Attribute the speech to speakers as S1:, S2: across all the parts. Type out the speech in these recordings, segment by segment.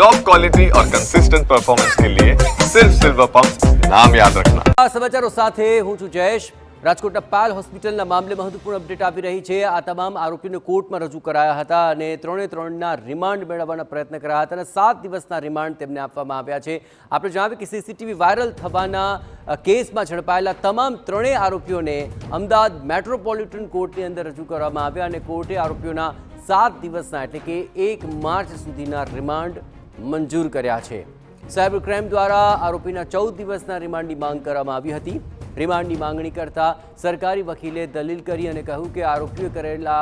S1: Top quality और consistent performance के लिए सिर्फ सिल्वर पंप नाम याद रखना।
S2: આ સમાચારો સાથે હું છું જયેશ। રાજકોટના પાલ હોસ્પિટલના મામલે મહત્વપૂર્ણ અપડેટ આવી રહી છે। આ તમામ આરોપીઓને કોર્ટમાં રજૂ કરાયા હતા અને ત્રણના રિમાન્ડ મેળવવાના પ્રયત્ન કરાયા હતા અને 7 દિવસના રિમાન્ડ તેમને આપવામાં આવ્યા છે। આપણે જણાવીએ કે સીસીટીવી વાયરલ થવાના કેસમાં ઝડપાયેલા તમામ ત્રણેય આરોપીઓને અમદાવાદ મેટ્રોપોલિટન કોર્ટની અંદર રજૂ કરવામાં આવ્યા અને કોર્ટે આરોપીઓના 7 દિવસના એટલે કે 1 માર્ચ સુધીના રિમાન્ડ મંજૂર કર્યા છે। સાયબર ક્રાઇમ દ્વારા આરોપીના 14 દિવસના રિમાન્ડની માંગ કરવામાં આવી હતી। રિમાન્ડની માંગણી કરતા સરકારી વકીલે દલીલ કરી અને કહ્યું કે આરોપીઓએ કરેલા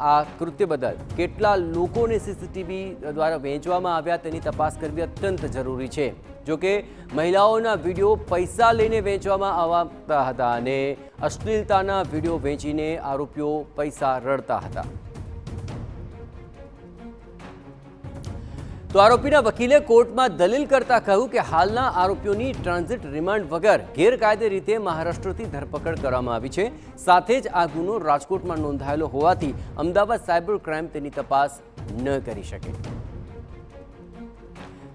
S2: આ કૃત્ય બદલ કેટલા લોકોને સીસીટીવી દ્વારા વેચવામાં આવ્યા તેની તપાસ કરવી અત્યંત જરૂરી છે। જોકે મહિલાઓના વિડીયો પૈસા લઈને વેચવામાં આવતા હતા અને અશ્લીલતાના વિડીયો વેચીને આરોપીઓ પૈસા રળતા હતા। તો આરોપીના વકીલે કોર્ટમાં દલીલ કરતા કહ્યું કે હાલના આરોપીઓની ટ્રાન્ઝિટ રિમાન્ડ વગર ગેરકાયદે રીતે મહારાષ્ટ્રથી ધરપકડ કરવામાં આવી છે। સાથે જ આ ગુનો રાજકોટમાં નોંધાયેલો હોવાથી અમદાવાદ સાયબર ક્રાઇમ તેની તપાસ ન કરી શકે।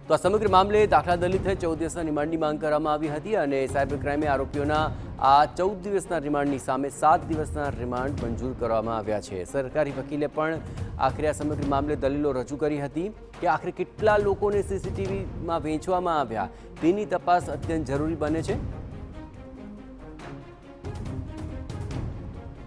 S2: તો આ સમગ્ર મામલે દાખલા દલિત 14 દિવસના રિમાન્ડની માંગ કરવામાં આવી હતી અને સાયબર ક્રાઇમે આરોપીઓના આ 14 દિવસના રિમાન્ડની સામે 7 દિવસના રિમાન્ડ મંજૂર કરવામાં આવ્યા છે। સરકારી વકીલે પણ આખરે આ સમગ્ર મામલે દલીલો રજૂ કરી હતી કે આખરે કેટલા લોકોને સીસીટીવીમાં વેચવામાં આવ્યા તેની તપાસ અત્યંત જરૂરી બને છે।